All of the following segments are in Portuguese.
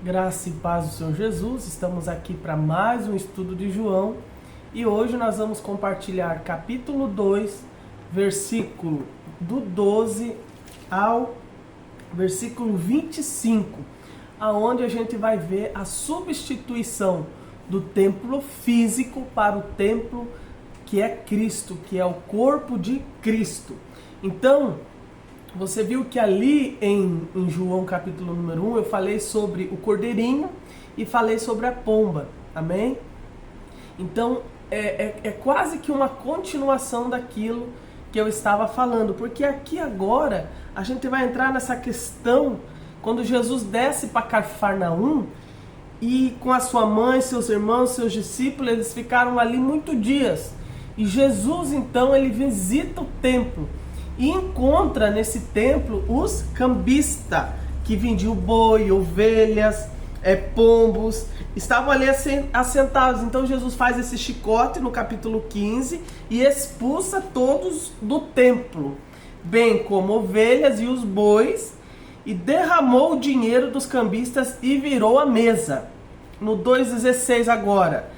Graça e paz do Senhor Jesus, estamos aqui para mais um estudo de João e hoje nós vamos compartilhar capítulo 2, versículo do 12 ao versículo 25, aonde a gente vai ver a substituição do templo físico para o templo que é Cristo, que é o corpo de Cristo. Então, você viu que ali em João capítulo número 1, eu falei sobre o cordeirinho e falei sobre a pomba, amém? Então, é quase que uma continuação daquilo que eu estava falando, porque aqui agora a gente vai entrar nessa questão, quando Jesus desce para Cafarnaum, e com a sua mãe, seus irmãos, seus discípulos, eles ficaram ali muitos dias. E Jesus, então, ele visita o templo e encontra nesse templo os cambistas, que vendiam boi, ovelhas, pombos, estavam ali assentados. Então Jesus faz esse chicote no capítulo 15 e expulsa todos do templo, bem como ovelhas e os bois, e derramou o dinheiro dos cambistas e virou a mesa. No 2,16 agora.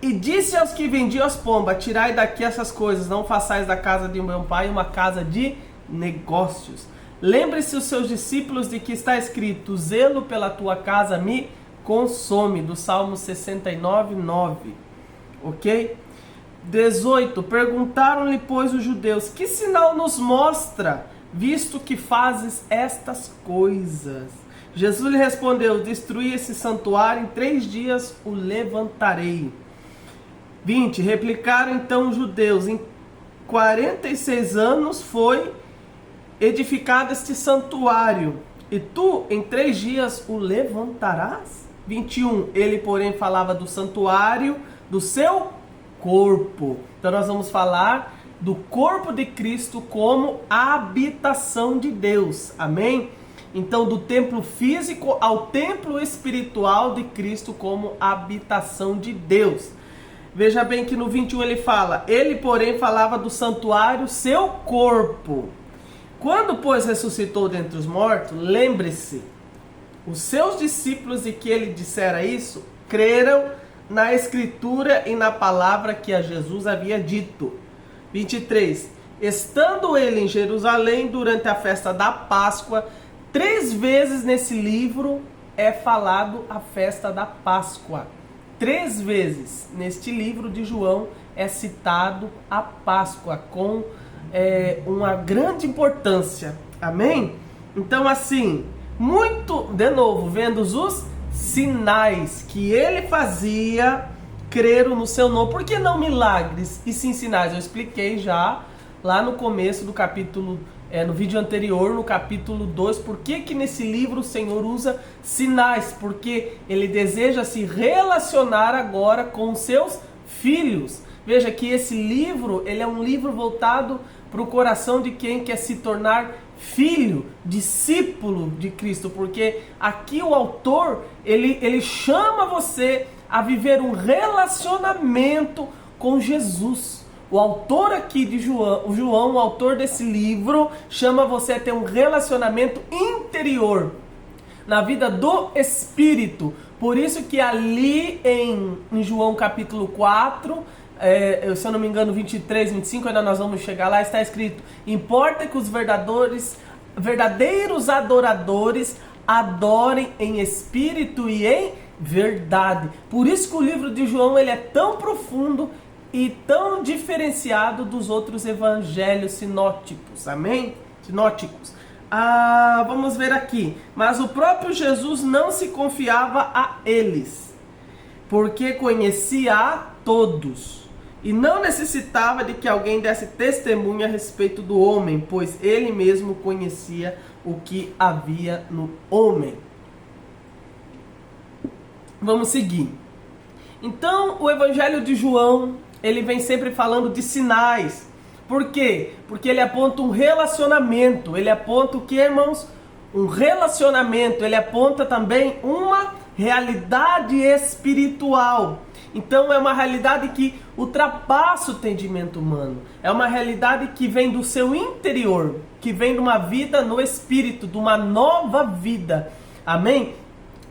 E disse aos que vendiam as pombas: tirai daqui essas coisas, não façais da casa de meu pai uma casa de negócios. Lembre-se os seus discípulos de que está escrito: zelo pela tua casa me consome, do Salmo 69, 9. Ok? 18. Perguntaram-lhe, pois, os judeus: que sinal nos mostra, visto que fazes estas coisas? Jesus lhe respondeu: destruí esse santuário, em 3 dias o levantarei. 20. Replicaram então os judeus: em 46 anos foi edificado este santuário, e tu em 3 dias o levantarás? 21. Ele, porém, falava do santuário do seu corpo. Então nós vamos falar do corpo de Cristo como a habitação de Deus. Amém? Então, do templo físico ao templo espiritual de Cristo como habitação de Deus. Veja bem que no 21 ele fala: ele, porém, falava do santuário, seu corpo. Quando, pois, ressuscitou dentre os mortos, lembre-se, os seus discípulos de que ele dissera isso, creram na escritura e na palavra que a Jesus havia dito. 23. Estando ele em Jerusalém durante a festa da Páscoa, 3 vezes nesse livro é falado a festa da Páscoa. 3 vezes neste livro de João é citado a Páscoa com uma grande importância. Amém? Então, assim, muito, de novo, vendo os sinais que ele fazia, creram no seu nome. Por que não milagres e sim sinais? Eu expliquei já lá no começo do capítulo, no vídeo anterior, no capítulo 2, por que nesse livro o Senhor usa sinais? Porque ele deseja se relacionar agora com os seus filhos. Veja que esse livro, ele é um livro voltado para o coração de quem quer se tornar filho, discípulo de Cristo, porque aqui o autor, ele chama você a viver um relacionamento com Jesus. O autor aqui de João, o autor desse livro, chama você a ter um relacionamento interior na vida do Espírito. Por isso que ali em João capítulo 4, se eu não me engano 23, 25, ainda nós vamos chegar lá, está escrito: importa que os verdadeiros adoradores adorem em espírito e em verdade. Por isso que o livro de João, ele é tão profundo e tão diferenciado dos outros evangelhos sinóticos, amém? Sinóticos. Vamos ver aqui. Mas o próprio Jesus não se confiava a eles, porque conhecia a todos, e não necessitava de que alguém desse testemunho a respeito do homem, pois ele mesmo conhecia o que havia no homem. Vamos seguir. Então, o evangelho de João, ele vem sempre falando de sinais. Por quê? Porque ele aponta um relacionamento. Ele aponta o que, irmãos? Um relacionamento. Ele aponta também uma realidade espiritual. Então é uma realidade que ultrapassa o entendimento humano. É uma realidade que vem do seu interior, que vem de uma vida no espírito, de uma nova vida. Amém?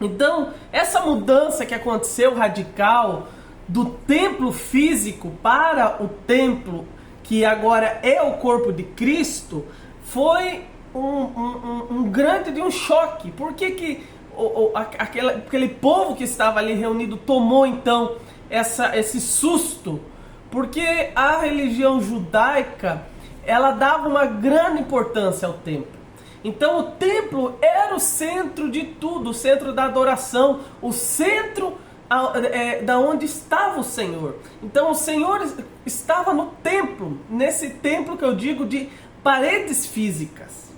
Então, essa mudança que aconteceu radical do templo físico para o templo que agora é o corpo de Cristo foi um grande de um choque. Por que aquele povo que estava ali reunido tomou então esse susto? Porque a religião judaica, ela dava uma grande importância ao templo. Então o templo era o centro de tudo, o centro da adoração, o centro da onde estava o Senhor. Então o Senhor estava no templo, nesse templo que eu digo de paredes físicas.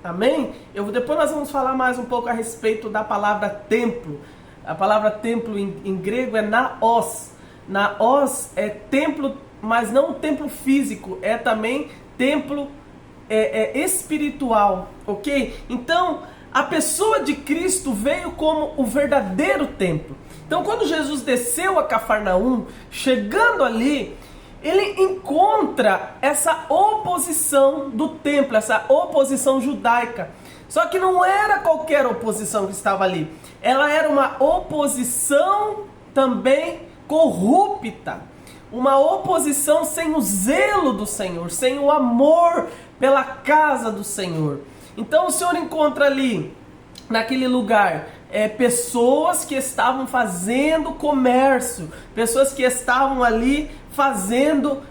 Amém? Depois nós vamos falar mais um pouco a respeito da palavra templo. A palavra templo em grego é naos. Naos é templo, mas não templo físico, é também templo espiritual, ok? Então, a pessoa de Cristo veio como o verdadeiro templo. Então, quando Jesus desceu a Cafarnaum, chegando ali, ele encontra essa oposição do templo, essa oposição judaica. Só que não era qualquer oposição que estava ali. Ela era uma oposição também corrupta. Uma oposição sem o zelo do Senhor, sem o amor pela casa do Senhor. Então o Senhor encontra ali, naquele lugar, pessoas que estavam fazendo comércio, pessoas que estavam ali fazendo,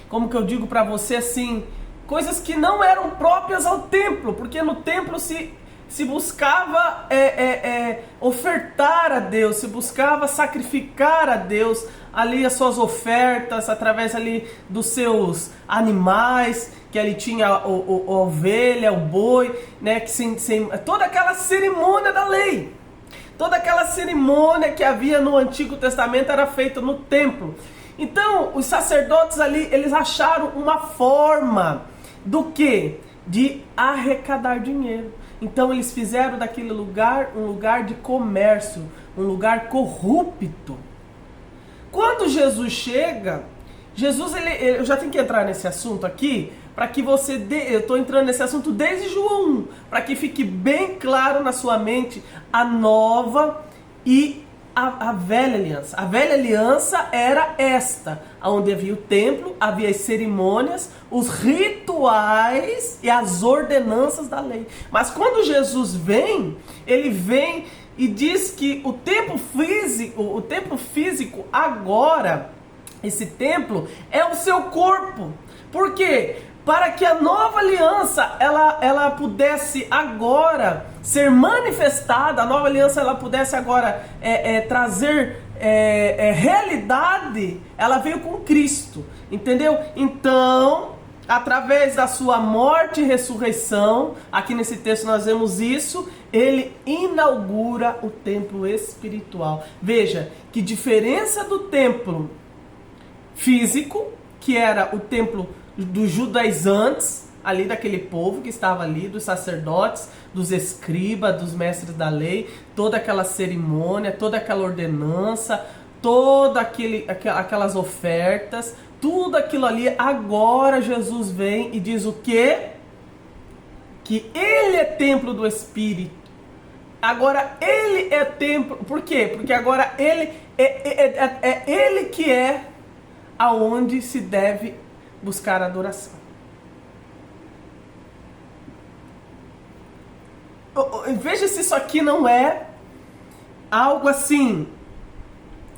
como que eu digo para você assim, coisas que não eram próprias ao templo, porque no templo se buscava ofertar a Deus, se buscava sacrificar a Deus ali as suas ofertas, através ali dos seus animais, que ali tinha a ovelha, o boi, né, toda aquela cerimônia da lei. Toda aquela cerimônia que havia no Antigo Testamento era feita no templo. Então, os sacerdotes ali, eles acharam uma forma do quê? De arrecadar dinheiro. Então, eles fizeram daquele lugar um lugar de comércio, um lugar corrupto. Quando Jesus chega, eu já tenho que entrar nesse assunto aqui, para que eu estou entrando nesse assunto desde João 1, para que fique bem claro na sua mente a nova e a velha aliança. A velha aliança era esta, onde havia o templo, havia as cerimônias, os rituais e as ordenanças da lei. Mas quando Jesus vem, ele vem e diz que o templo físico agora, esse templo é o seu corpo. Por quê? Para que a nova aliança ela pudesse agora ser manifestada, a nova aliança ela pudesse agora trazer realidade, ela veio com Cristo, entendeu? Então, através da sua morte e ressurreição, aqui nesse texto nós vemos isso, ele inaugura o templo espiritual. Veja, que diferença do templo físico, que era o templo dos judaizantes, ali daquele povo que estava ali, dos sacerdotes, dos escribas, dos mestres da lei, toda aquela cerimônia, toda aquela ordenança, aquelas ofertas, tudo aquilo ali. Agora Jesus vem e diz o quê? Que ele é templo do Espírito. Agora ele é templo. Por quê? Porque agora ele é ele que é aonde se deve buscar adoração. Veja se isso aqui não é algo assim,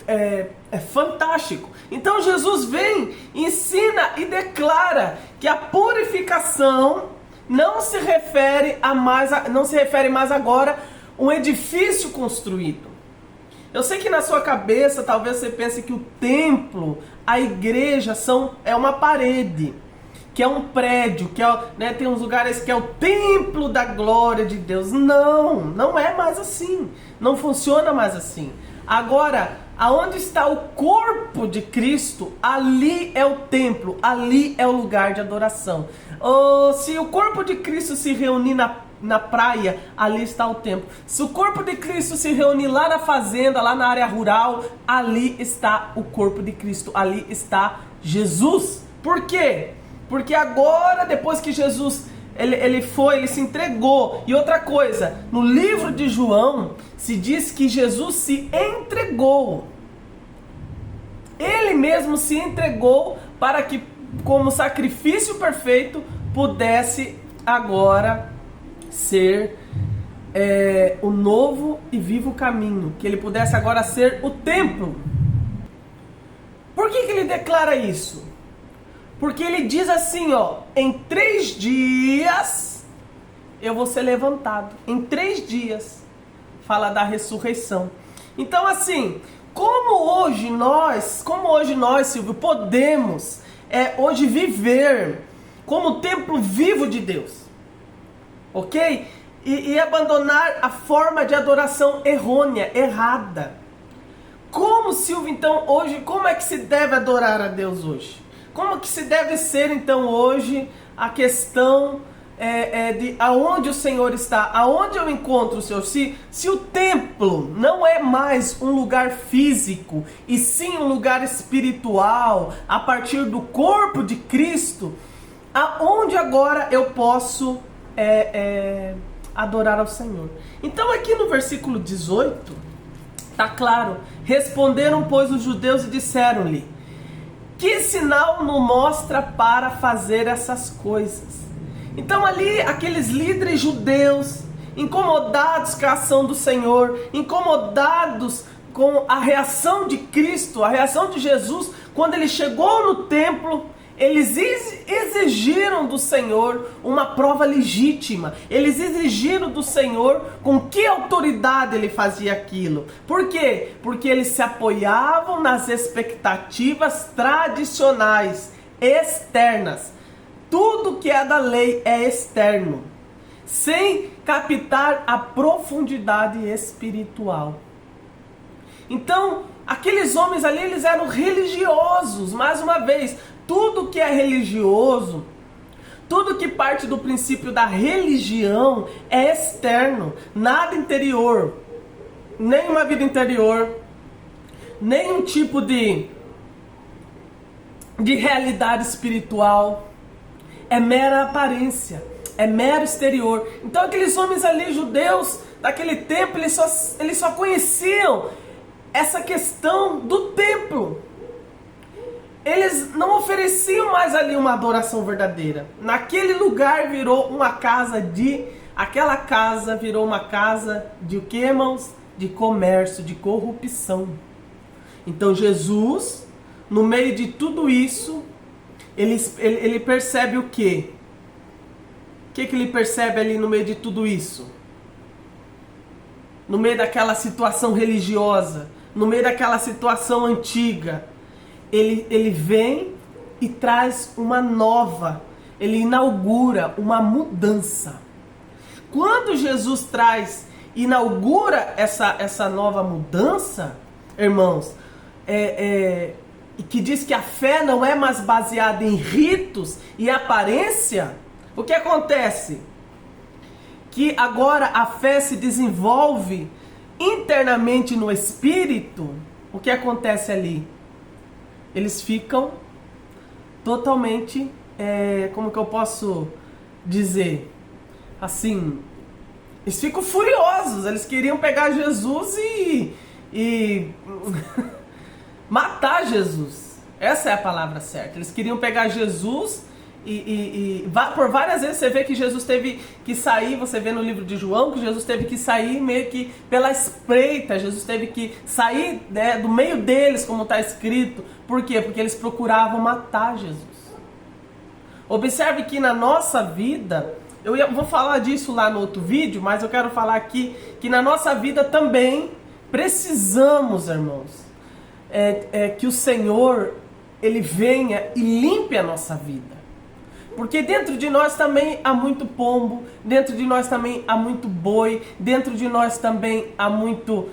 é fantástico. Então Jesus vem, ensina e declara que a purificação não se refere mais agora um edifício construído. Eu sei que na sua cabeça talvez você pense que o templo, a igreja é uma parede, que é um prédio, que tem uns lugares que é o templo da glória de Deus. Não é mais assim, não funciona mais assim. Agora, aonde está o corpo de Cristo, ali é o templo, ali é o lugar de adoração. Se o corpo de Cristo se reunir na praia, ali está o templo. Se o corpo de Cristo se reunir lá na fazenda, lá na área rural, ali está o corpo de Cristo, ali está Jesus. Por quê? Porque agora, depois que Jesus ele se entregou. E outra coisa, no livro de João se diz que Jesus se entregou. Ele mesmo se entregou para que, como sacrifício perfeito, pudesse agora ser o novo e vivo caminho, que ele pudesse agora ser o templo. Por que ele declara isso? Porque ele diz assim, ó, em 3 dias eu vou ser levantado. Em 3 dias, fala da ressurreição. Então assim, como hoje nós, Silvio, podemos hoje viver como templo vivo de Deus, ok? E abandonar a forma de adoração errônea, errada. Como, Silvio, então, hoje, como é que se deve adorar a Deus hoje? Como que se deve ser, então, hoje, a questão de aonde o Senhor está? Aonde eu encontro o Senhor? Se o templo não é mais um lugar físico, e sim um lugar espiritual, a partir do corpo de Cristo, aonde agora eu posso adorar ao Senhor? Então, aqui no versículo 18... tá claro, responderam, pois, os judeus e disseram-lhe: que sinal nos mostra para fazer essas coisas? Então ali, aqueles líderes judeus, incomodados com a ação do Senhor, incomodados com a reação de Cristo, a reação de Jesus, quando ele chegou no templo, eles exigiram do Senhor uma prova legítima. Eles exigiram do Senhor com que autoridade ele fazia aquilo. Por quê? Porque eles se apoiavam nas expectativas tradicionais, externas. Tudo que é da lei é externo, sem captar a profundidade espiritual. Então, aqueles homens ali, eles eram religiosos, mais uma vez. Tudo que é religioso, tudo que parte do princípio da religião é externo, nada interior, nem uma vida interior, nenhum tipo de realidade espiritual, é mera aparência, é mero exterior. Então aqueles homens ali, judeus daquele tempo, eles só conheciam essa questão do templo. Eles não ofereciam mais ali uma adoração verdadeira. Naquele lugar virou uma casa aquela casa virou uma casa de o que, irmãos? De comércio, de corrupção. Então Jesus, no meio de tudo isso, ele percebe o quê? O que ele percebe ali no meio de tudo isso? No meio daquela situação religiosa, no meio daquela situação antiga, ele vem e traz uma nova, ele inaugura uma mudança. Quando Jesus inaugura essa nova mudança, irmãos, que diz que a fé não é mais baseada em ritos e aparência, o que acontece? Que agora a fé se desenvolve internamente no espírito. O que acontece ali? Eles ficam totalmente, como que eu posso dizer, assim, eles ficam furiosos. Eles queriam pegar Jesus e matar Jesus. Essa é a palavra certa. Eles queriam pegar Jesus por várias vezes você vê que Jesus teve que sair. Você vê no livro de João que Jesus teve que sair meio que pela espreita. Jesus teve que sair, né, do meio deles, como está escrito. Por quê? Porque eles procuravam matar Jesus. Observe que na nossa vida, eu vou falar disso lá no outro vídeo, mas eu quero falar aqui que na nossa vida também precisamos, irmãos, que o Senhor, ele venha e limpe a nossa vida. Porque dentro de nós também há muito pombo, dentro de nós também há muito boi, dentro de nós também há muito...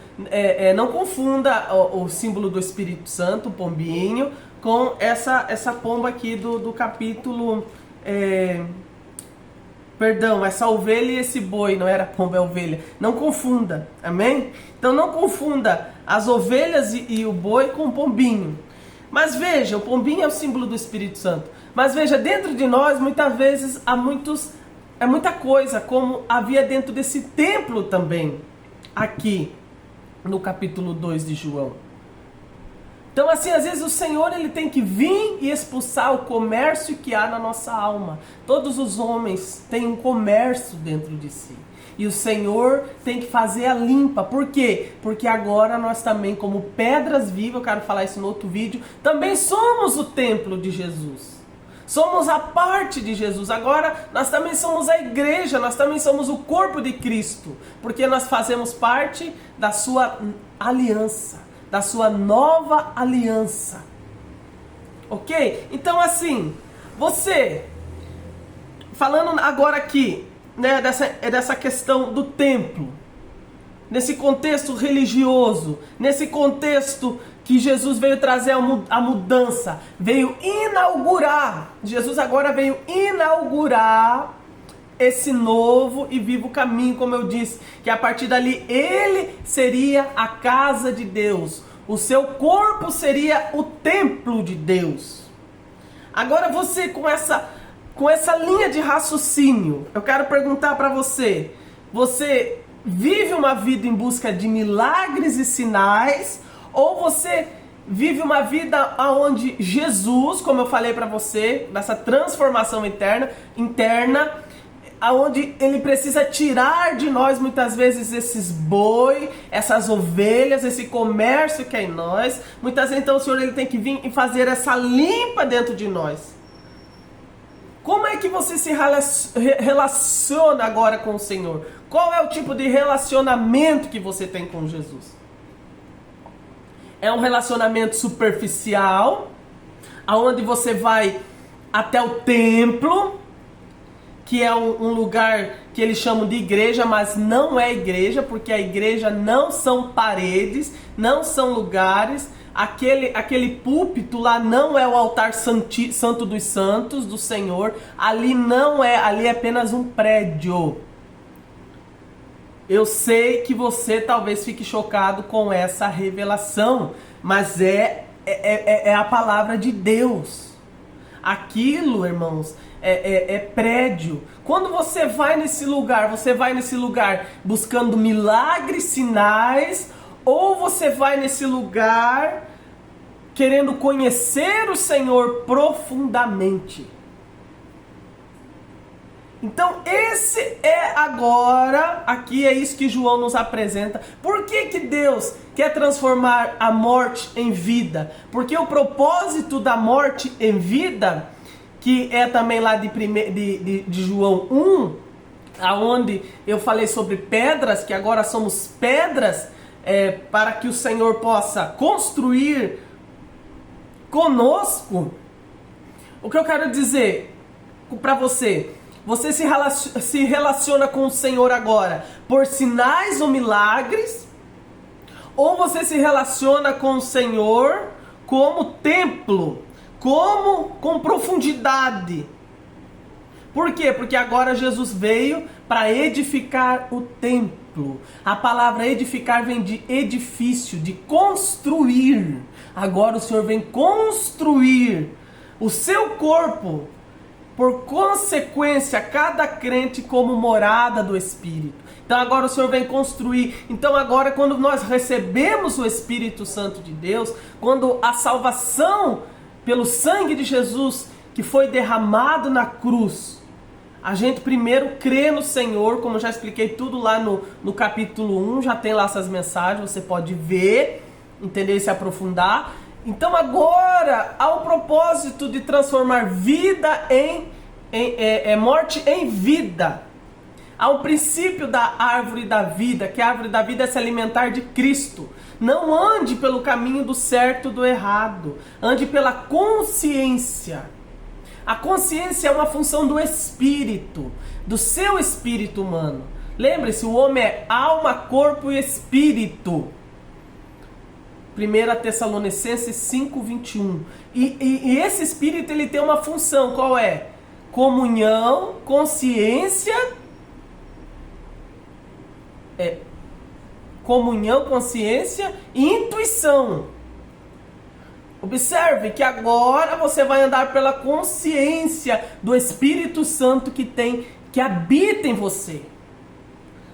não confunda o símbolo do Espírito Santo, o pombinho, com essa pomba aqui do capítulo... perdão, essa ovelha e esse boi, não era pomba, é ovelha. Não confunda, amém? Então não confunda as ovelhas e o boi com o pombinho. Mas veja, o pombinho é o símbolo do Espírito Santo. Mas veja, dentro de nós, muitas vezes, há muitos é muita coisa, como havia dentro desse templo também, aqui no capítulo 2 de João. Então, assim, às vezes o Senhor ele tem que vir e expulsar o comércio que há na nossa alma. Todos os homens têm um comércio dentro de si. E o Senhor tem que fazer a limpa. Por quê? Porque agora nós também, como pedras vivas, eu quero falar isso no outro vídeo, também somos o templo de Jesus. Somos a parte de Jesus. Agora nós também somos a igreja, nós também somos o corpo de Cristo. Porque nós fazemos parte da sua aliança, da sua nova aliança. Ok? Então assim, você, falando agora aqui, né, dessa questão do templo, nesse contexto religioso, nesse contexto que Jesus veio trazer a mudança, veio inaugurar, Jesus agora veio inaugurar esse novo e vivo caminho, como eu disse, que a partir dali ele seria a casa de Deus, o seu corpo seria o templo de Deus. Agora você com essa linha de raciocínio, eu quero perguntar para você, você vive uma vida em busca de milagres e sinais, ou você vive uma vida onde Jesus, como eu falei para você, nessa transformação interna, aonde ele precisa tirar de nós muitas vezes esses boi, essas ovelhas, esse comércio que é em nós. Muitas vezes então o Senhor ele tem que vir e fazer essa limpa dentro de nós. Como é que você se relaciona agora com o Senhor? Qual é o tipo de relacionamento que você tem com Jesus? É um relacionamento superficial, aonde você vai até o templo, que é um lugar que eles chamam de igreja, mas não é igreja, porque a igreja não são paredes, não são lugares. Aquele púlpito lá não é o altar santo dos santos do Senhor, ali é apenas um prédio. Eu sei que você talvez fique chocado com essa revelação, mas é a palavra de Deus. Aquilo, irmãos, é prédio. Quando você vai nesse lugar buscando milagres, sinais, ou você vai nesse lugar querendo conhecer o Senhor profundamente. Então esse é agora, aqui é isso que João nos apresenta. Por que Deus quer transformar a morte em vida? Porque o propósito da morte em vida, que é também lá de João 1, aonde eu falei sobre pedras, que agora somos pedras, para que o Senhor possa construir conosco. O que eu quero dizer para você, você se relaciona com o Senhor agora por sinais ou milagres, ou você se relaciona com o Senhor como templo, com profundidade. Por quê? Porque agora Jesus veio para edificar o templo. A palavra edificar vem de edifício, de construir. Agora o Senhor vem construir o seu corpo, por consequência, cada crente como morada do Espírito. Então agora o Senhor vem construir. Então agora quando nós recebemos o Espírito Santo de Deus, quando a salvação pelo sangue de Jesus que foi derramado na cruz, a gente primeiro crê no Senhor, como eu já expliquei tudo lá no capítulo 1, já tem lá essas mensagens, você pode ver, entender e se aprofundar. Então agora, há o propósito de transformar vida morte em vida. Há o princípio da árvore da vida, que a árvore da vida é se alimentar de Cristo. Não ande pelo caminho do certo e do errado, ande pela consciência. A consciência é uma função do espírito, do seu espírito humano. Lembre-se, o homem é alma, corpo e espírito. 1 Tessalonicenses 5:21. E esse espírito ele tem uma função, qual é? Comunhão, consciência. Comunhão, consciência e intuição. Observe que agora você vai andar pela consciência do Espírito Santo que que habita em você.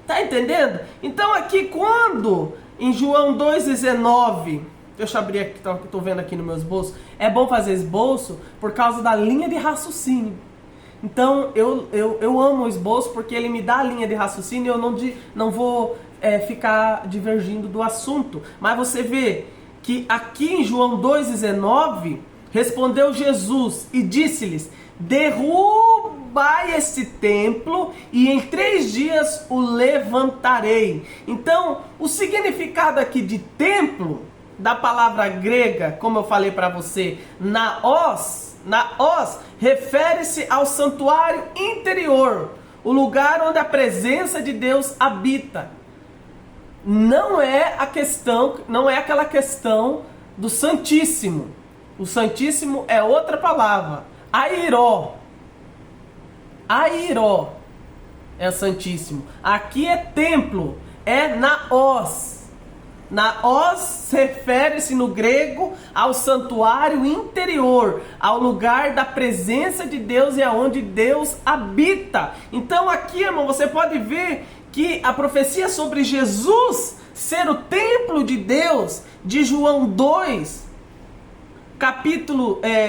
Tá entendendo? Então aqui quando em João 2,19, deixa eu abrir aqui, que eu tô vendo aqui no meu esboço, é bom fazer esboço por causa da linha de raciocínio. Então eu amo o esboço porque ele me dá a linha de raciocínio e eu não vou ficar divergindo do assunto. Mas você vê que aqui em João 2,19, respondeu Jesus e disse-lhes: derrubai esse templo e em 3 dias o levantarei. Então, o significado aqui de templo, da palavra grega, como eu falei para você, naos, refere-se ao santuário interior, o lugar onde a presença de Deus habita. Não é aquela questão do Santíssimo. O Santíssimo é outra palavra. Airó é o Santíssimo. Aqui é templo, é naos. Naos refere-se no grego ao santuário interior, ao lugar da presença de Deus e aonde Deus habita. Então aqui, irmão, você pode ver que a profecia sobre Jesus ser o templo de Deus, de João 2,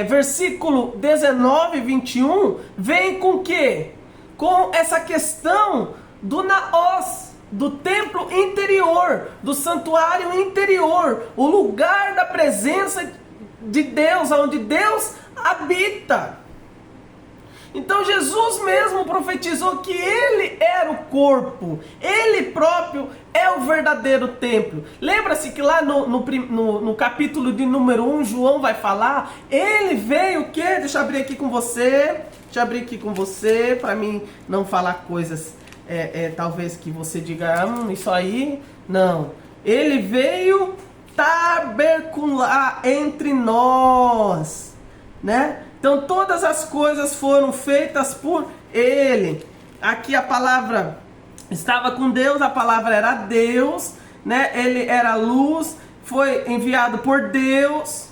versículo 19 e 21, vem com o quê? Com essa questão do naos, do templo interior, do santuário interior, o lugar da presença de Deus, onde Deus habita. Então Jesus mesmo profetizou que ele era o corpo, ele próprio é o verdadeiro templo. Lembra-se que lá no capítulo de número 1, João vai falar, ele veio o quê? Deixa eu abrir aqui com você, para mim não falar coisas, talvez que você diga, isso aí, não. Ele veio tabercular entre nós, né? Então todas as coisas foram feitas por ele. Aqui a palavra estava com Deus, a palavra era Deus, né? Ele era luz, foi enviado por Deus,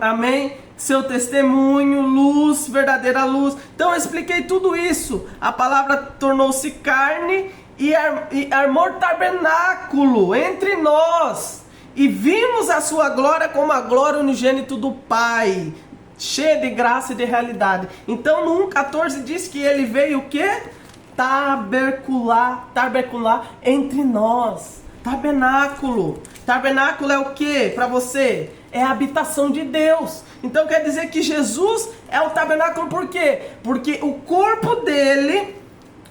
amém? Seu testemunho, luz, verdadeira luz. Então eu expliquei tudo isso. A palavra tornou-se carne e armou tabernáculo entre nós. E vimos a sua glória como a glória unigênito do Pai, cheia de graça e de realidade. Então no 1,14 diz que ele veio o quê? Tabercular entre nós. Tabernáculo. Tabernáculo é o quê para você? É a habitação de Deus. Então quer dizer que Jesus é o tabernáculo, por quê? Porque o corpo dele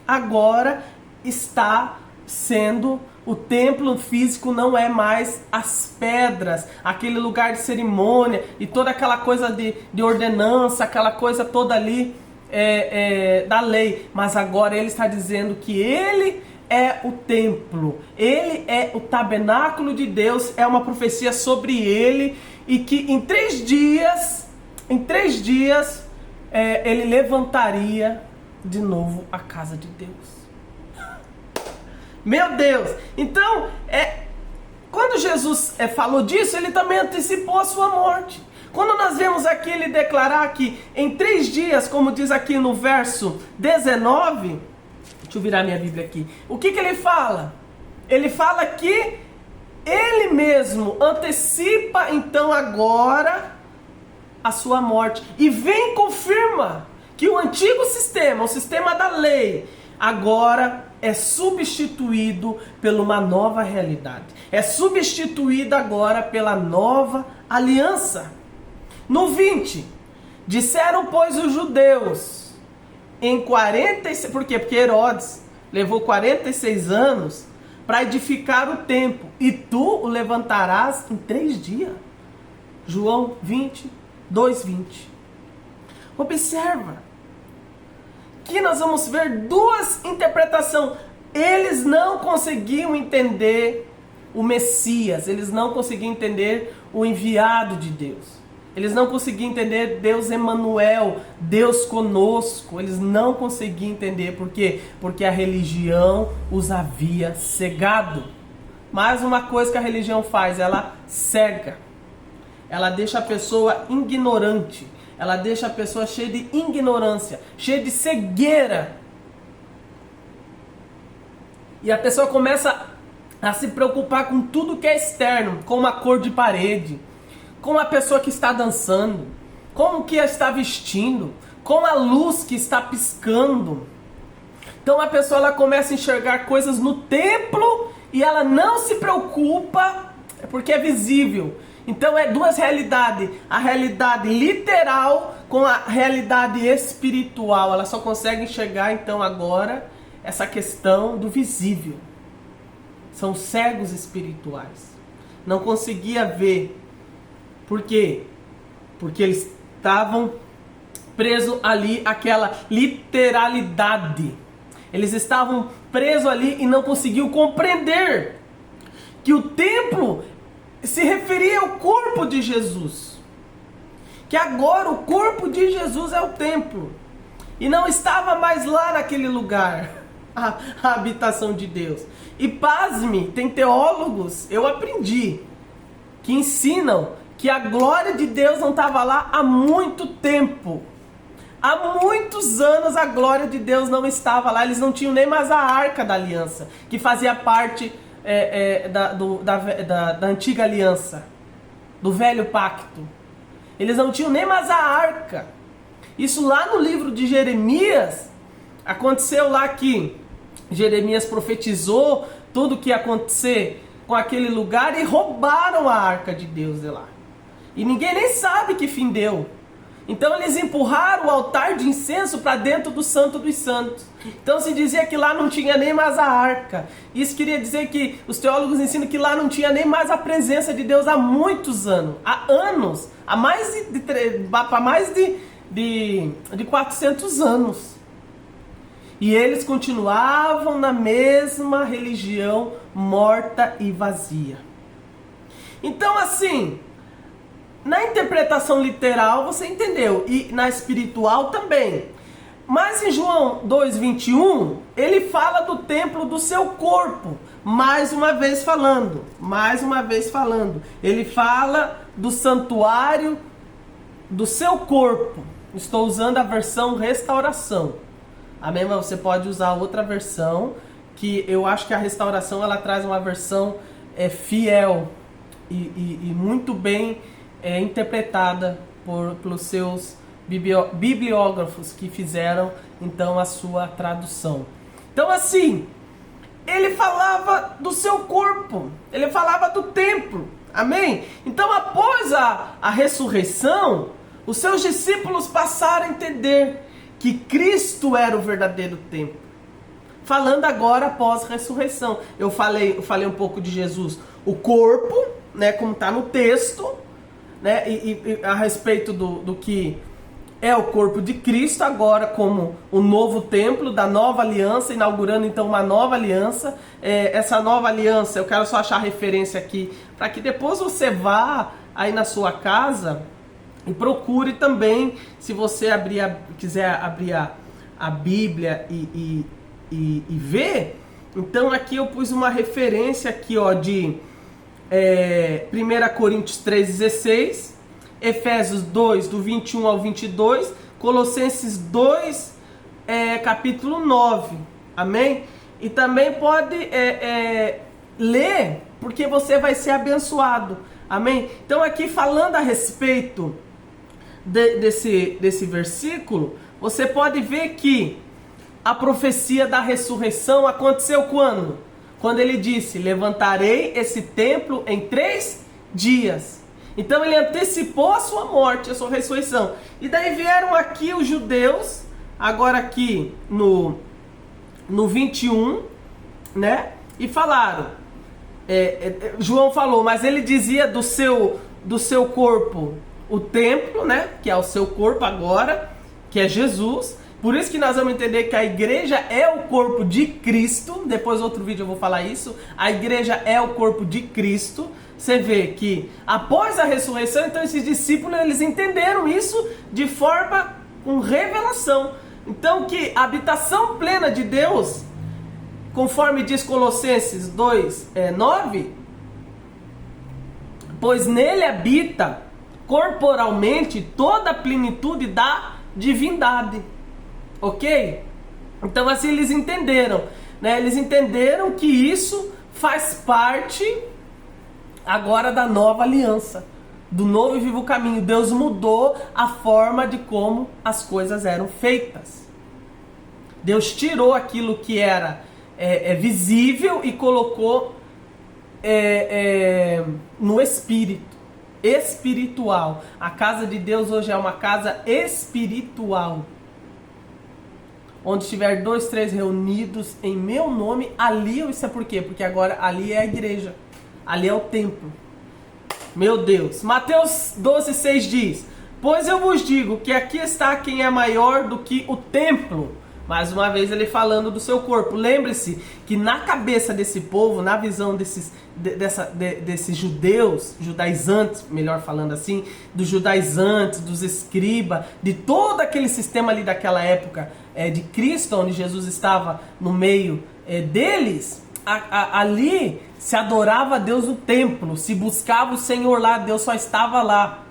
agora está sendo o templo físico, não é mais as pedras, aquele lugar de cerimônia e toda aquela coisa de ordenança, aquela coisa toda ali da lei. Mas agora ele está dizendo que ele é o templo, ele é o tabernáculo de Deus, é uma profecia sobre ele, e que em 3 dias, ele levantaria de novo a casa de Deus. Meu Deus! Então, quando Jesus falou disso, ele também antecipou a sua morte. Quando nós vemos aqui ele declarar que em 3 dias, como diz aqui no verso 19, deixa eu virar minha Bíblia aqui. O que ele fala? Ele fala que ele mesmo antecipa então agora a sua morte. E vem e confirma que o antigo sistema, o sistema da lei, agora é substituído por uma nova realidade. É substituído agora pela nova aliança. No 20, disseram pois os judeus, em 46, por quê? Porque Herodes levou 46 anos para edificar o templo, e tu o levantarás em 3 dias. João 20, 2:20. Observa que nós vamos ver 2 interpretações. Eles não conseguiam entender o Messias, eles não conseguiam entender o enviado de Deus. Eles não conseguiam entender Deus Emanuel, Deus conosco. Eles não conseguiam entender. Por quê? Porque a religião os havia cegado. Mais uma coisa que a religião faz, ela cega. Ela deixa a pessoa ignorante. Ela deixa a pessoa cheia de ignorância, cheia de cegueira. E a pessoa começa a se preocupar com tudo que é externo, com a cor de parede, com a pessoa que está dançando, com o que está vestindo, com a luz que está piscando. Então a pessoa ela começa a enxergar coisas no templo e ela não se preocupa porque é visível. Então é duas realidades, a realidade literal com a realidade espiritual. Ela só consegue enxergar então agora essa questão do visível. São cegos espirituais. Não conseguia ver. Por quê? Porque eles estavam presos ali àquela literalidade. Eles estavam presos ali e não conseguiam compreender que o templo se referia ao corpo de Jesus. Que agora o corpo de Jesus é o templo. E não estava mais lá naquele lugar a habitação de Deus. E pasme, tem teólogos, eu aprendi, que ensinam que a glória de Deus não estava lá há muito tempo. Há muitos anos a glória de Deus não estava lá. Eles não tinham nem mais a Arca da Aliança, que fazia parte da antiga aliança, do velho pacto. Eles não tinham nem mais a Arca. Isso lá no livro de Jeremias, aconteceu lá que Jeremias profetizou tudo o que ia acontecer com aquele lugar e roubaram a Arca de Deus de lá. E ninguém nem sabe que fim deu. Então eles empurraram o altar de incenso para dentro do Santo dos Santos. Então se dizia que lá não tinha nem mais a arca. Isso queria dizer que os teólogos ensinam que lá não tinha nem mais a presença de Deus há muitos anos. Há anos. Há mais de 400 anos. E eles continuavam na mesma religião morta e vazia. Então assim, na interpretação literal você entendeu, e na espiritual também. Mas em João 2,21, ele fala do templo do seu corpo, mais uma vez falando. Ele fala do santuário do seu corpo. Estou usando a versão restauração. Amém? Mas você pode usar outra versão, que eu acho que a restauração ela traz uma versão fiel e muito bem interpretada pelos seus bibliógrafos que fizeram então a sua tradução. Então assim, ele falava do seu corpo, ele falava do templo, amém? Então após a ressurreição, os seus discípulos passaram a entender que Cristo era o verdadeiro templo. Falando agora após a ressurreição, eu falei um pouco de Jesus, o corpo, né, como está no texto, né, e a respeito do que é o corpo de Cristo agora como o novo templo da nova aliança, inaugurando então uma nova aliança. Essa nova aliança, eu quero só achar referência aqui, para que depois você vá aí na sua casa e procure também, se você quiser abrir a Bíblia e ver. Então aqui eu pus uma referência aqui, ó, de 1 Coríntios 3,16, Efésios 2, do 21 ao 22, Colossenses 2, capítulo 9, amém? E também pode ler, porque você vai ser abençoado, amém? Então aqui falando a respeito desse versículo, você pode ver que a profecia da ressurreição aconteceu quando? Quando ele disse, levantarei esse templo em 3 dias. Então ele antecipou a sua morte, a sua ressurreição. E daí vieram aqui os judeus, agora aqui no 21, né? E falaram, João falou, mas ele dizia do seu corpo o templo, né? Que é o seu corpo agora, que é Jesus. Por isso que nós vamos entender que a igreja é o corpo de Cristo. Depois outro vídeo eu vou falar isso. A igreja é o corpo de Cristo. Você vê que após a ressurreição, então esses discípulos eles entenderam isso de forma com revelação. Então que a habitação plena de Deus, conforme diz Colossenses 2, 9, pois nele habita corporalmente toda a plenitude da divindade. Ok? Então assim eles entenderam. né? Eles entenderam que isso faz parte agora da nova aliança, do novo e vivo caminho. Deus mudou a forma de como as coisas eram feitas. Deus tirou aquilo que era visível e colocou no espiritual. A casa de Deus hoje é uma casa espiritual. Onde estiver 2, 3 reunidos em meu nome, ali isso é por quê? Porque agora ali é a igreja, ali é o templo. Meu Deus. Mateus 12:6 diz: pois eu vos digo que aqui está quem é maior do que o templo. Mais uma vez ele falando do seu corpo. Lembre-se que na cabeça desse povo, na visão desses judaizantes, melhor falando assim, dos judaizantes, dos escribas, de todo aquele sistema ali daquela época de Cristo, onde Jesus estava no meio deles, ali se adorava a Deus no templo, se buscava o Senhor lá, Deus só estava lá.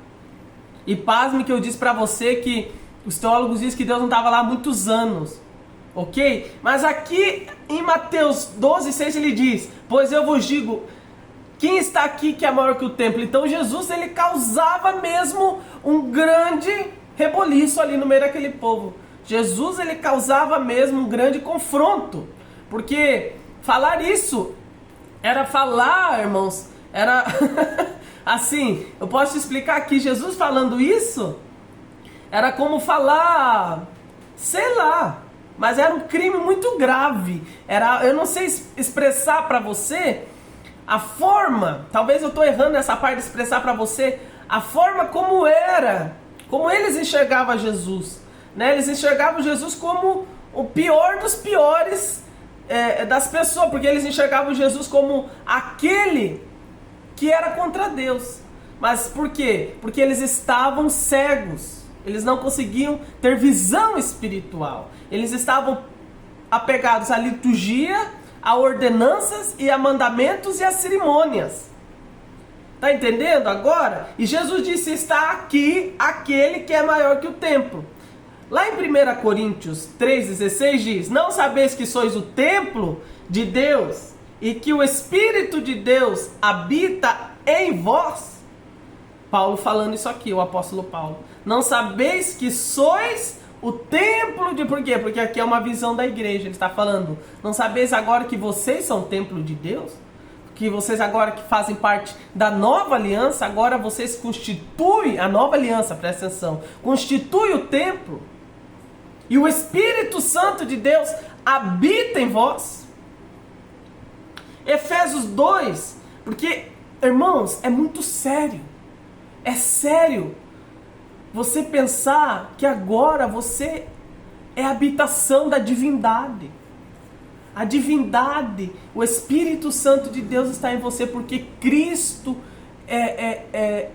E pasme que eu disse para você que os teólogos dizem que Deus não estava lá há muitos anos. Ok? Mas aqui em Mateus 12:6 ele diz: pois eu vos digo, quem está aqui que é maior que o templo? Então Jesus, ele causava mesmo um grande reboliço ali no meio daquele povo. Jesus, ele causava mesmo um grande confronto. Porque falar isso era falar, irmãos, era assim, eu posso te explicar aqui, Jesus falando isso era como falar, sei lá, mas era um crime muito grave. Eu não sei expressar para você a forma, talvez eu estou errando nessa parte de expressar para você a forma como eles enxergavam Jesus, né? Eles enxergavam Jesus como o pior dos piores das pessoas, porque eles enxergavam Jesus como aquele que era contra Deus. Mas por quê? Porque eles estavam cegos. Eles não conseguiam ter visão espiritual. Eles estavam apegados à liturgia, a ordenanças e a mandamentos e a cerimônias. Tá entendendo agora? E Jesus disse: está aqui aquele que é maior que o templo. Lá em 1 Coríntios 3,16 diz: não sabeis que sois o templo de Deus e que o Espírito de Deus habita em vós? Paulo falando isso aqui, o apóstolo Paulo. Não sabeis que sois o templo de... Por quê? Porque aqui é uma visão da igreja. Ele está falando: não sabeis agora que vocês são templo de Deus? Que vocês agora que fazem parte da nova aliança, agora vocês constituem a nova aliança, presta atenção, constitui o templo. E o Espírito Santo de Deus habita em vós. Efésios 2, porque, irmãos, é muito sério. É sério você pensar que agora você é a habitação da divindade. A divindade, o Espírito Santo de Deus está em você porque Cristo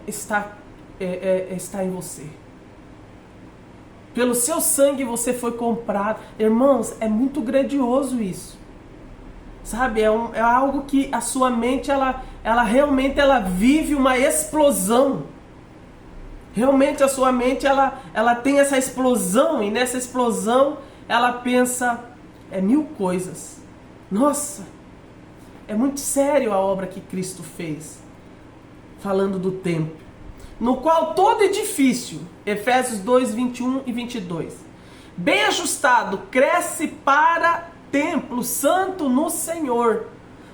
está em você. Pelo seu sangue você foi comprado. Irmãos, é muito grandioso isso. Sabe, é algo que a sua mente, ela realmente vive uma explosão. Realmente a sua mente, ela tem essa explosão, e nessa explosão ela pensa mil coisas. Nossa, é muito sério a obra que Cristo fez. Falando do templo, no qual todo edifício, Efésios 2, 21 e 22, bem ajustado, cresce para templo santo no Senhor,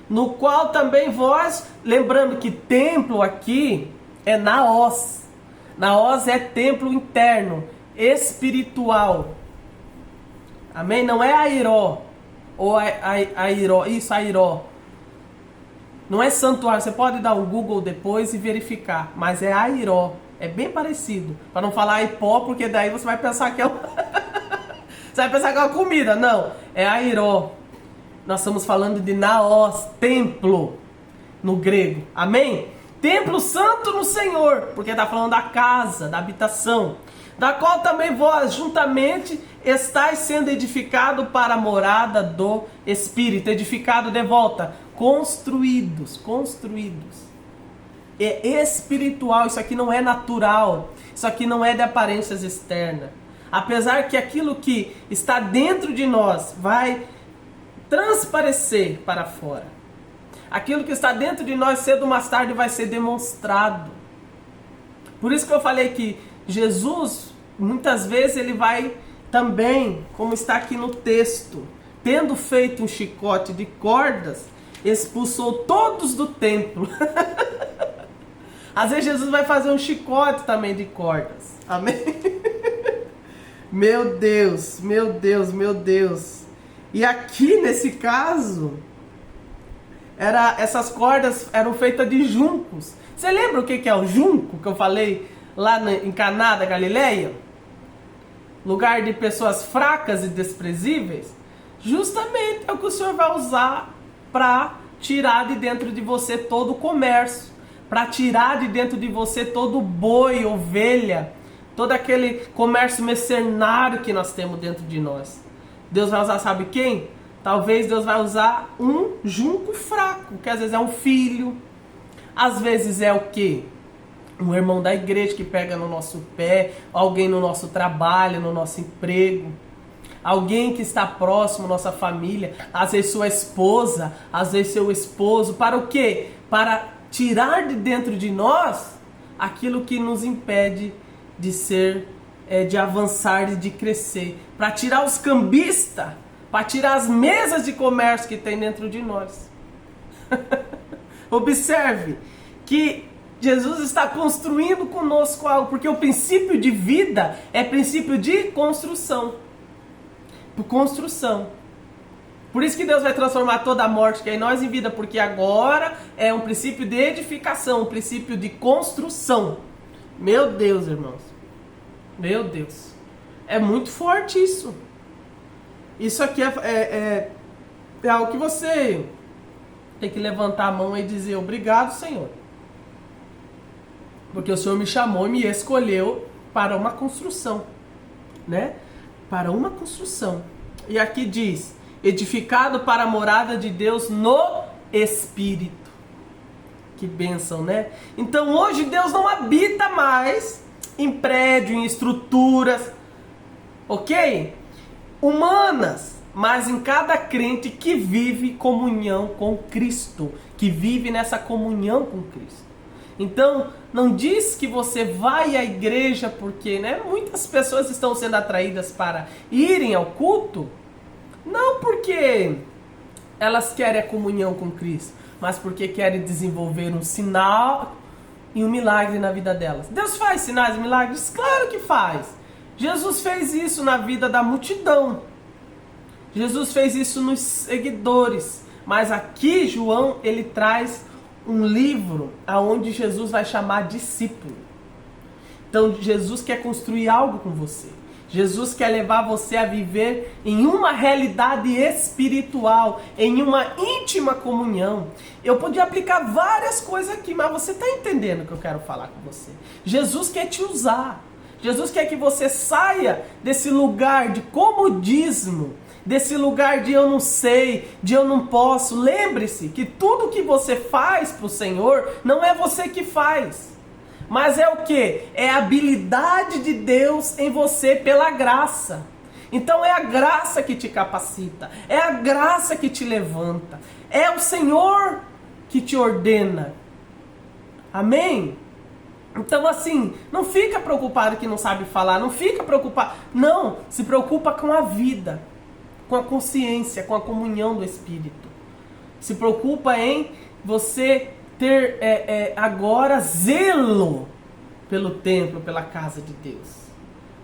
no qual também vós, lembrando que templo aqui é naos. Naos é templo interno, espiritual. Amém? Não é airó, ou airó, isso, airó. Não é santuário, você pode dar um Google depois e verificar, mas é airó, é bem parecido. Para não falar aipó, porque daí você vai pensar que é você vai pensar que é uma comida. Não, é airó. Nós estamos falando de naos, templo, no grego. Amém? Templo santo no Senhor, porque está falando da casa, da habitação, da qual também vós juntamente estáis sendo edificado para a morada do Espírito. Edificado de volta, construídos. É espiritual, isso aqui não é natural, isso aqui não é de aparências externas. Apesar que aquilo que está dentro de nós vai transparecer para fora. Aquilo que está dentro de nós, cedo ou mais tarde, vai ser demonstrado. Por isso que eu falei que Jesus, muitas vezes, ele vai também, como está aqui no texto, tendo feito um chicote de cordas, expulsou todos do templo. Às vezes Jesus vai fazer um chicote também de cordas. Amém? Meu Deus, meu Deus, meu Deus. E aqui nesse caso, essas cordas eram feitas de juncos. Você lembra o que é o junco que eu falei lá em Caná da Galileia? Lugar de pessoas fracas e desprezíveis? Justamente é o que o Senhor vai usar para tirar de dentro de você todo o comércio, para tirar de dentro de você todo boi, ovelha, todo aquele comércio mercenário que nós temos dentro de nós. Deus vai usar, sabe quem? Talvez Deus vai usar um junco fraco, que às vezes é um filho, às vezes é o quê? Um irmão da igreja que pega no nosso pé, alguém no nosso trabalho, no nosso emprego, alguém que está próximo, nossa família, às vezes sua esposa, às vezes seu esposo, para o quê? Para tirar de dentro de nós aquilo que nos impede de ser, de avançar e de crescer, para tirar os cambistas, para tirar as mesas de comércio que tem dentro de nós. Observe que Jesus está construindo conosco algo, porque o princípio de vida é princípio de construção. Por isso que Deus vai transformar toda a morte que é em nós em vida, porque agora é um princípio de edificação, um princípio de construção. Meu Deus, irmãos. Meu Deus. É muito forte isso. Isso aqui é algo que você tem que levantar a mão e dizer obrigado, Senhor. Porque o Senhor me chamou e me escolheu para uma construção, né? Para uma construção. E aqui diz, edificado para a morada de Deus no Espírito. Que bênção, né? Então hoje Deus não habita mais em prédio, em estruturas, ok? Humanas, mas em cada crente que vive comunhão com Cristo, que vive nessa comunhão com Cristo. Então, não diz que você vai à igreja porque, né, muitas pessoas estão sendo atraídas para irem ao culto, não porque elas querem a comunhão com Cristo, mas porque querem desenvolver um sinal e um milagre na vida delas. Deus faz sinais e milagres? Claro que faz. Jesus fez isso na vida da multidão. Jesus fez isso nos seguidores. Mas aqui João, ele traz um livro aonde Jesus vai chamar discípulo. Então Jesus quer construir algo com você. Jesus quer levar você a viver em uma realidade espiritual, em uma íntima comunhão. Eu podia aplicar várias coisas aqui, mas você está entendendo o que eu quero falar com você. Jesus quer te usar. Jesus quer que você saia desse lugar de comodismo, desse lugar de eu não sei, de eu não posso. Lembre-se que tudo que você faz para o Senhor não é você que faz. Mas é o que? É a habilidade de Deus em você pela graça. Então é a graça que te capacita. É a graça que te levanta. É o Senhor que te ordena. Amém? Então assim, não fica preocupado que não sabe falar. Não fica preocupado. Não, se preocupa com a vida. Com a consciência, com a comunhão do Espírito. Se preocupa em você ter agora zelo pelo templo, pela casa de Deus.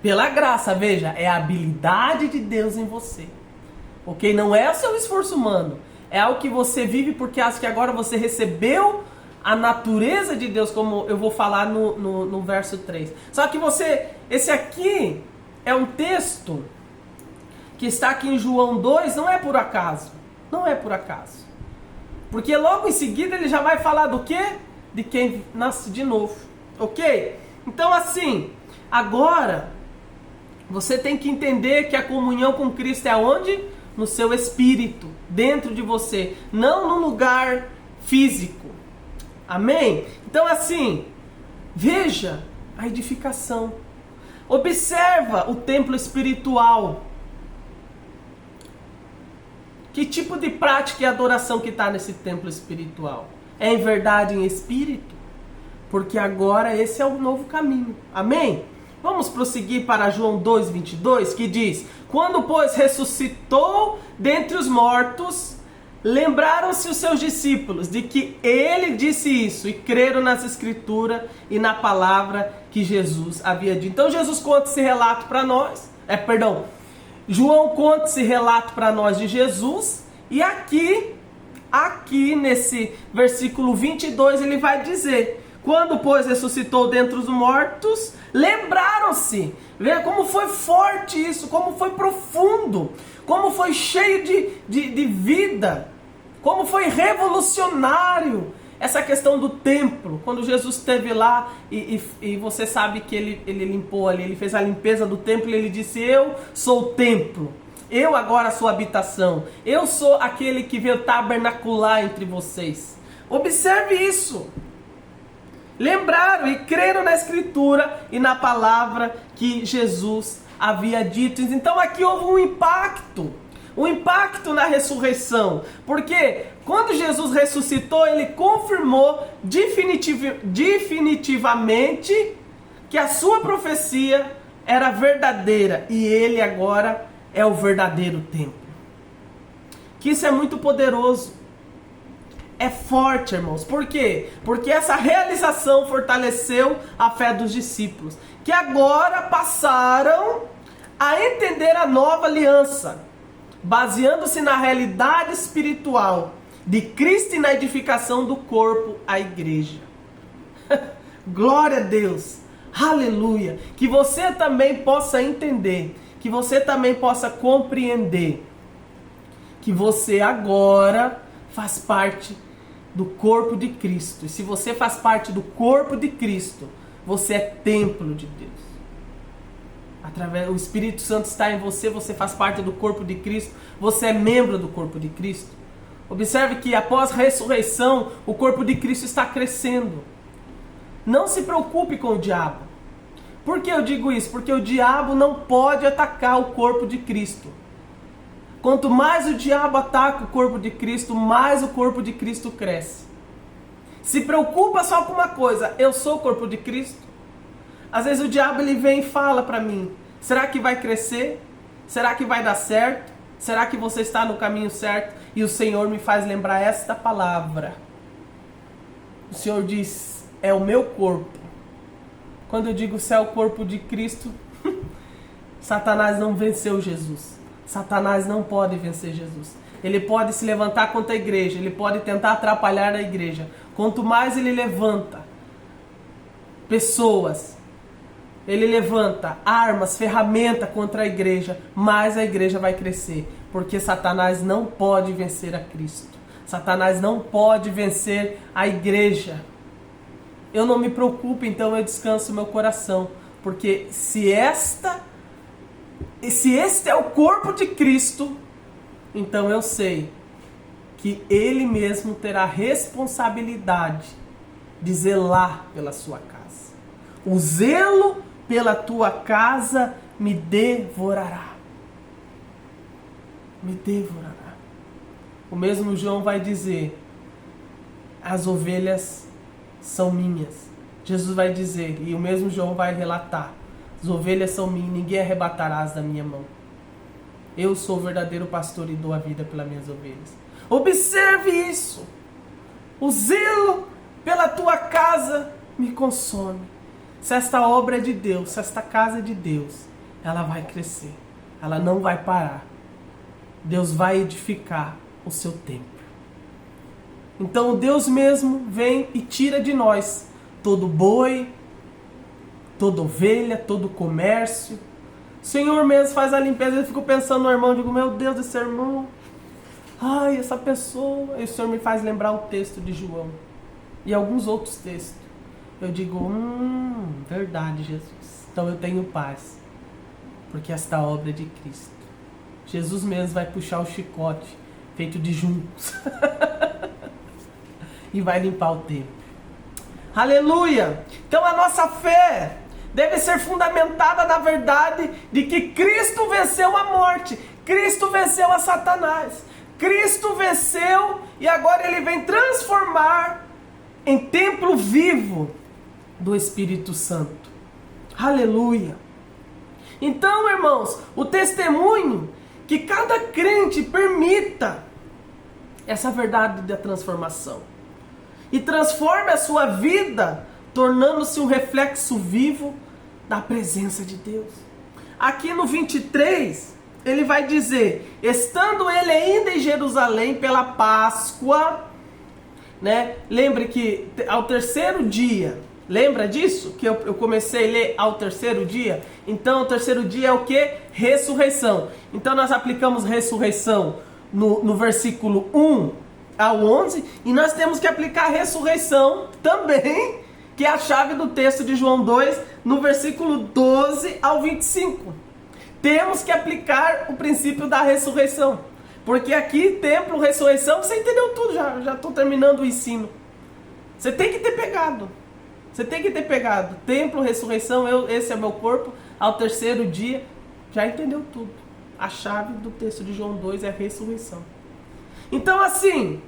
Pela graça, veja, é a habilidade de Deus em você. Ok? Não é o seu esforço humano. É algo que você vive porque acha que agora você recebeu a natureza de Deus, como eu vou falar no verso 3. Só que esse aqui é um texto que está aqui em João 2, não é por acaso. Não é por acaso. Porque logo em seguida ele já vai falar do quê? De quem nasce de novo. Ok? Então assim, agora você tem que entender que a comunhão com Cristo é onde? No seu espírito, dentro de você. Não no lugar físico. Amém? Então assim, veja a edificação. Observa o templo espiritual. Que tipo de prática e adoração que está nesse templo espiritual? É em verdade em espírito? Porque agora esse é o novo caminho. Amém? Vamos prosseguir para João 2:22, que diz: quando, pois, ressuscitou dentre os mortos, lembraram-se os seus discípulos de que ele disse isso, e creram nas escrituras e na palavra que Jesus havia dito. Então Jesus conta esse relato para nós. João conta esse relato para nós de Jesus, e aqui nesse versículo 22 ele vai dizer: quando, pois, ressuscitou dentre os mortos, lembraram-se. Veja como foi forte isso, como foi profundo, como foi cheio de vida, como foi revolucionário essa questão do templo. Quando Jesus esteve lá e você sabe que ele limpou ali, ele fez a limpeza do templo e ele disse: eu sou o templo, eu agora sou a habitação, eu sou aquele que veio tabernacular entre vocês. Observe isso. Lembraram e creram na escritura e na palavra que Jesus havia dito. Então aqui houve um impacto na ressurreição, porque quando Jesus ressuscitou, ele confirmou definitivamente que a sua profecia era verdadeira, e ele agora é o verdadeiro templo. Que isso é muito poderoso. É forte, irmãos. Por quê? Porque essa realização fortaleceu a fé dos discípulos, que agora passaram a entender a nova aliança, baseando-se na realidade espiritual de Cristo e na edificação do corpo, a igreja. Glória a Deus. Aleluia. Que você também possa entender, que você também possa compreender que você agora faz parte do corpo de Cristo. E se você faz parte do corpo de Cristo, você é templo de Deus. O Espírito Santo está em você, você faz parte do corpo de Cristo, você é membro do corpo de Cristo. Observe que após a ressurreição, o corpo de Cristo está crescendo. Não se preocupe com o diabo. Por que eu digo isso? Porque o diabo não pode atacar o corpo de Cristo. Quanto mais o diabo ataca o corpo de Cristo, mais o corpo de Cristo cresce. Se preocupa só com uma coisa: eu sou o corpo de Cristo. Às vezes o diabo ele vem e fala para mim: será que vai crescer? Será que vai dar certo? Será que você está no caminho certo? E o Senhor me faz lembrar esta palavra. O Senhor diz: é o meu corpo. Quando eu digo se é o corpo de Cristo, Satanás não venceu Jesus. Satanás não pode vencer Jesus. Ele pode se levantar contra a igreja, ele pode tentar atrapalhar a igreja. Quanto mais ele levanta pessoas, ele levanta armas, ferramenta contra a igreja, mais a igreja vai crescer. Porque Satanás não pode vencer a Cristo. Satanás não pode vencer a igreja. Eu não me preocupo, então eu descanso meu coração. Porque se este é o corpo de Cristo, então eu sei que Ele mesmo terá responsabilidade de zelar pela sua casa. O zelo pela tua casa me devorará. Me devorará. O mesmo João vai dizer: as ovelhas são minhas. Jesus vai dizer, e o mesmo João vai relatar: as ovelhas são minhas, ninguém arrebatarás da minha mão. Eu sou o verdadeiro pastor e dou a vida pelas minhas ovelhas. Observe isso. O zelo pela tua casa me consome. Se esta obra é de Deus, se esta casa é de Deus, ela vai crescer. Ela não vai parar. Deus vai edificar o seu templo. Então Deus mesmo vem e tira de nós todo boi, toda ovelha, todo comércio. O Senhor mesmo faz a limpeza. Eu fico pensando no irmão, digo: meu Deus, esse irmão, ai, essa pessoa. E o Senhor me faz lembrar o texto de João e alguns outros textos. Eu digo: verdade, Jesus. Então eu tenho paz, porque esta obra é de Cristo. Jesus mesmo vai puxar o chicote feito de juncos e vai limpar o templo. Aleluia! Então a nossa fé deve ser fundamentada na verdade de que Cristo venceu a morte, Cristo venceu a Satanás, Cristo venceu e agora ele vem transformar em templo vivo do Espírito Santo. Aleluia! Então, irmãos, o testemunho que cada crente permita essa verdade da transformação e transforme a sua vida, tornando-se um reflexo vivo da presença de Deus. Aqui no 23, ele vai dizer, estando ele ainda em Jerusalém pela Páscoa, né? Lembre que ao terceiro dia, lembra disso? Que eu comecei a ler ao terceiro dia? Então o terceiro dia é o que? Ressurreição. Então nós aplicamos ressurreição no versículo 1 ao 11, e nós temos que aplicar a ressurreição também, que é a chave do texto de João 2, no versículo 12 ao 25. Temos que aplicar o princípio da ressurreição. Porque aqui, templo, ressurreição, você entendeu tudo, já estou terminando o ensino. Você tem que ter pegado. Você tem que ter pegado. Templo, ressurreição, esse é meu corpo, ao terceiro dia, já entendeu tudo. A chave do texto de João 2 é a ressurreição. Então assim,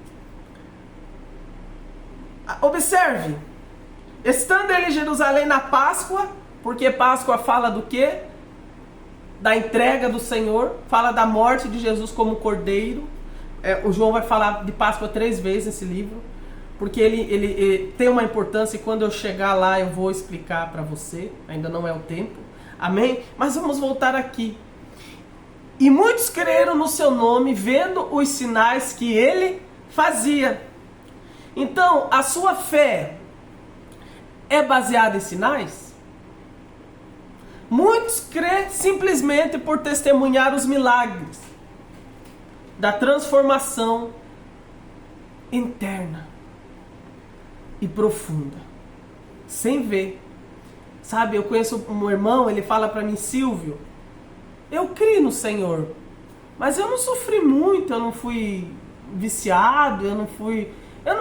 observe, estando ele em Jerusalém na Páscoa, porque Páscoa fala do quê? Da entrega do Senhor, fala da morte de Jesus como cordeiro. O João vai falar de Páscoa 3 vezes nesse livro, porque ele tem uma importância, e quando eu chegar lá eu vou explicar para você, ainda não é o tempo, amém? Mas vamos voltar aqui. E muitos creram no seu nome, vendo os sinais que ele fazia. Então, a sua fé é baseada em sinais? Muitos crêem simplesmente por testemunhar os milagres da transformação interna e profunda, sem ver. Sabe, eu conheço um irmão, ele fala para mim, Silvio, eu creio no Senhor, mas eu não sofri muito, eu não fui viciado,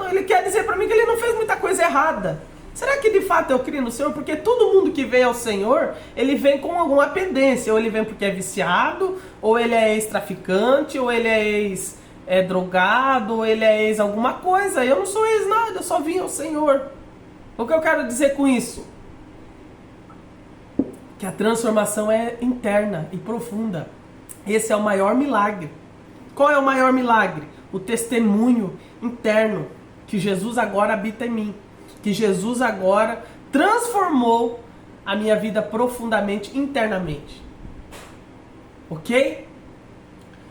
ele quer dizer para mim que ele não fez muita coisa errada. Será que de fato eu creio no Senhor? Porque todo mundo que vem ao Senhor, ele vem com alguma pendência. Ou ele vem porque é viciado, ou ele é ex-traficante, ou ele é ex-drogado, ou ele é ex alguma coisa. Eu não sou ex nada, eu só vim ao Senhor. O que eu quero dizer com isso? Que a transformação é interna e profunda. Esse é o maior milagre. Qual é o maior milagre? O testemunho interno, que Jesus agora habita em mim. Que Jesus agora transformou a minha vida profundamente, internamente. Ok?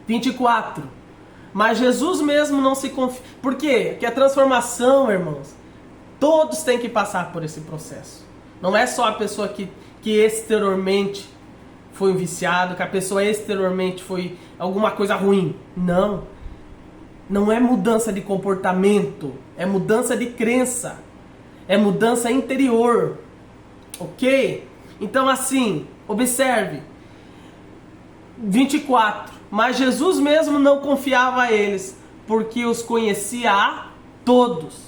24. Mas Jesus mesmo não se confia. Por quê? Porque a transformação, irmãos, todos têm que passar por esse processo. Não é só a pessoa que exteriormente foi um viciado, que a pessoa exteriormente foi alguma coisa ruim. Não. Não é mudança de comportamento, é mudança de crença. É mudança interior. Ok? Então assim, observe. 24. Mas Jesus mesmo não confiava a eles, porque os conhecia a todos.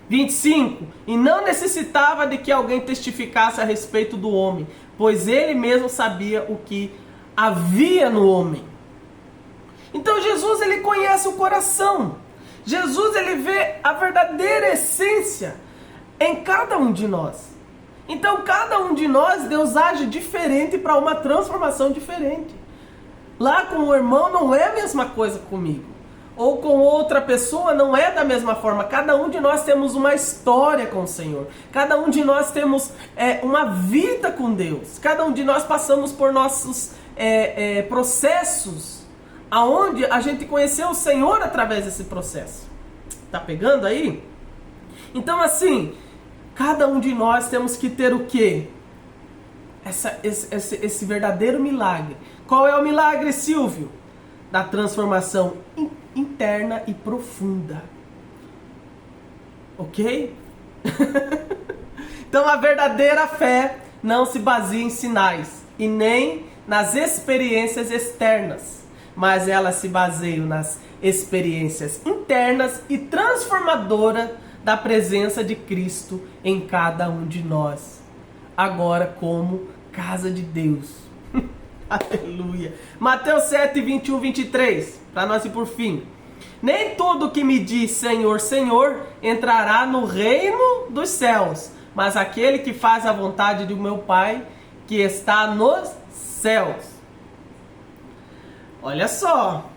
25. E não necessitava de que alguém testificasse a respeito do homem, pois ele mesmo sabia o que havia no homem. Então Jesus, ele conhece o coração. Jesus, ele vê a verdadeira essência em cada um de nós. Então cada um de nós, Deus age diferente para uma transformação diferente. Lá com o irmão não é a mesma coisa comigo. Ou com outra pessoa não é da mesma forma. Cada um de nós temos uma história com o Senhor. Cada um de nós temos uma vida com Deus. Cada um de nós passamos por nossos processos, aonde a gente conheceu o Senhor através desse processo. Tá pegando aí? Então assim, cada um de nós temos que ter o quê? Esse verdadeiro milagre. Qual é o milagre, Silvio? Da transformação interna e profunda. Ok? Então a verdadeira fé não se baseia em sinais e nem nas experiências externas, mas ela se baseia nas experiências internas e transformadoras da presença de Cristo em cada um de nós, agora como casa de Deus. Aleluia. Mateus 7, 21, 23, para nós ir por fim. Nem todo que me diz Senhor, Senhor entrará no reino dos céus, mas aquele que faz a vontade do meu Pai que está nos céus. Olha só.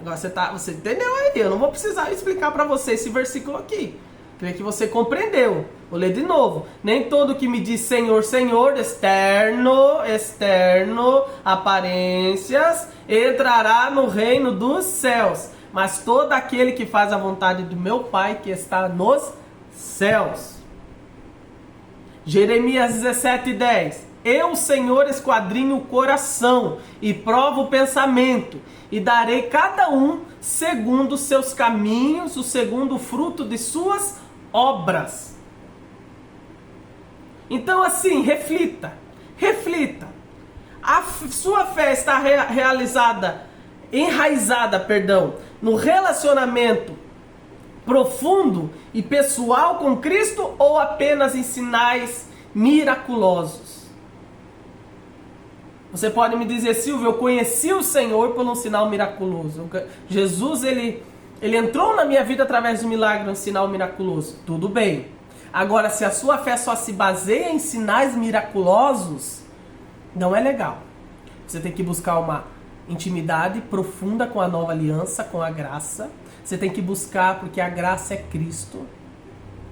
Agora você entendeu aí? Eu não vou precisar explicar para você esse versículo aqui. Creio que você compreendeu. Vou ler de novo. Nem todo que me diz Senhor, Senhor, externo, aparências, entrará no reino dos céus, mas todo aquele que faz a vontade do meu Pai que está nos céus. Jeremias 17:10. Eu, Senhor, esquadrinho o coração e provo o pensamento, e darei cada um segundo os seus caminhos, o segundo fruto de suas obras. Então, assim, reflita. A sua fé está enraizada, no relacionamento profundo e pessoal com Cristo, ou apenas em sinais miraculosos? Você pode me dizer, Silvio, eu conheci o Senhor por um sinal miraculoso. Jesus, ele entrou na minha vida através de um milagre, um sinal miraculoso. Tudo bem. Agora, se a sua fé só se baseia em sinais miraculosos, não é legal. Você tem que buscar uma intimidade profunda com a nova aliança, com a graça. Você tem que buscar, porque a graça é Cristo.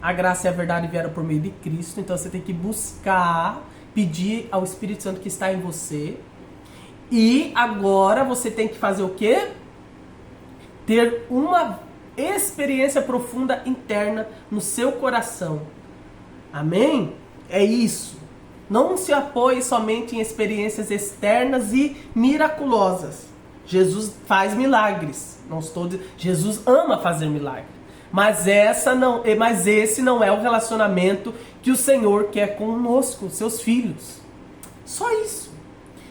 A graça e a verdade vieram por meio de Cristo. Então você tem que buscar, pedir ao Espírito Santo que está em você. E agora você tem que fazer o quê? Ter uma experiência profunda interna no seu coração. Amém? É isso. Não se apoie somente em experiências externas e miraculosas. Jesus faz milagres. Jesus ama fazer milagres. Mas esse não é o relacionamento que o Senhor quer conosco, seus filhos. Só isso.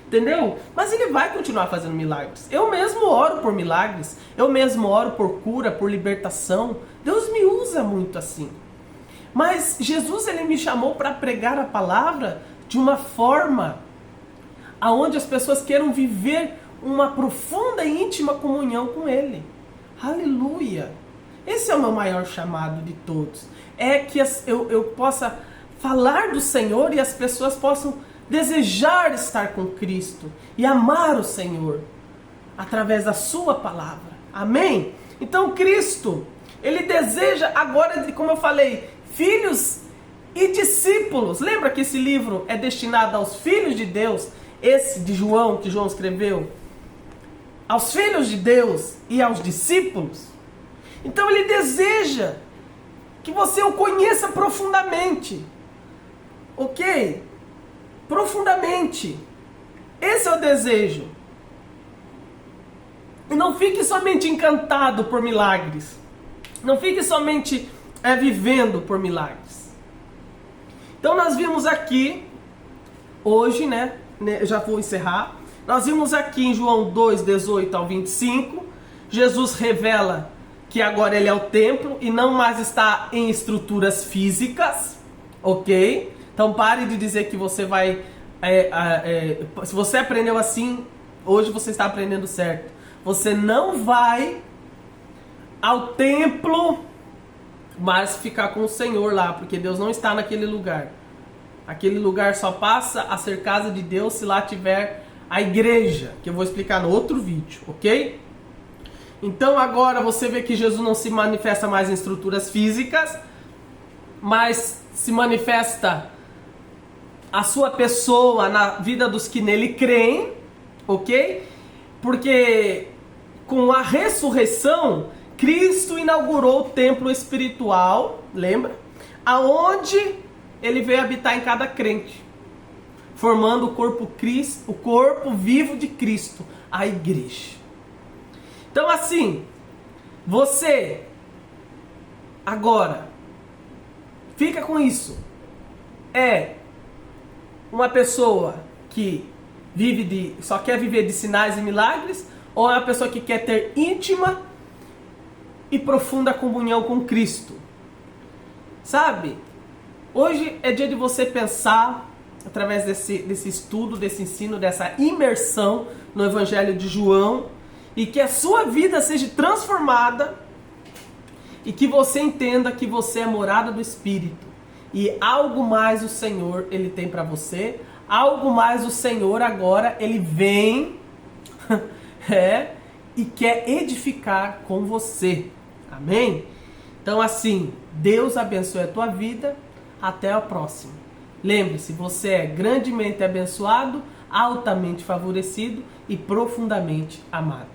Entendeu? Mas Ele vai continuar fazendo milagres. Eu mesmo oro por milagres. Eu mesmo oro por cura, por libertação. Deus me usa muito assim. Mas Jesus, Ele me chamou para pregar a palavra de uma forma aonde as pessoas queiram viver uma profunda e íntima comunhão com Ele. Aleluia! Esse é o meu maior chamado de todos. É que eu possa falar do Senhor e as pessoas possam desejar estar com Cristo e amar o Senhor através da sua palavra. Amém? Então Cristo, Ele deseja agora, como eu falei, filhos e discípulos. Lembra que esse livro é destinado aos filhos de Deus? Esse de João, que João escreveu? Aos filhos de Deus e aos discípulos. Então Ele deseja que você o conheça profundamente. Ok? Profundamente. Esse é o desejo. E não fique somente encantado por milagres. Não fique somente vivendo por milagres. Então nós vimos aqui, hoje, né? Eu já vou encerrar. Nós vimos aqui em João 2, 18 ao 25, Jesus revela que agora Ele é o templo e não mais está em estruturas físicas, ok? Então pare de dizer que você vai... se você aprendeu assim, hoje você está aprendendo certo. Você não vai ao templo, mas ficar com o Senhor lá, porque Deus não está naquele lugar. Aquele lugar só passa a ser casa de Deus se lá tiver a igreja, que eu vou explicar no outro vídeo, ok? Então agora você vê que Jesus não se manifesta mais em estruturas físicas, mas se manifesta a sua pessoa na vida dos que nele creem, ok? Porque com a ressurreição, Cristo inaugurou o templo espiritual, lembra? Aonde Ele veio habitar em cada crente, formando o corpo vivo de Cristo, a igreja. Então assim, você agora fica com isso. É uma pessoa que só quer viver de sinais e milagres, ou é uma pessoa que quer ter íntima e profunda comunhão com Cristo? Sabe? Hoje é dia de você pensar, através desse estudo, desse ensino, dessa imersão no Evangelho de João, e que a sua vida seja transformada e que você entenda que você é morada do Espírito e algo mais o Senhor ele tem para você, algo mais o Senhor agora ele vem e quer edificar com você. Amém? Então assim, Deus abençoe a tua vida. Até a próxima. Lembre-se, você é grandemente abençoado, altamente favorecido e profundamente amado.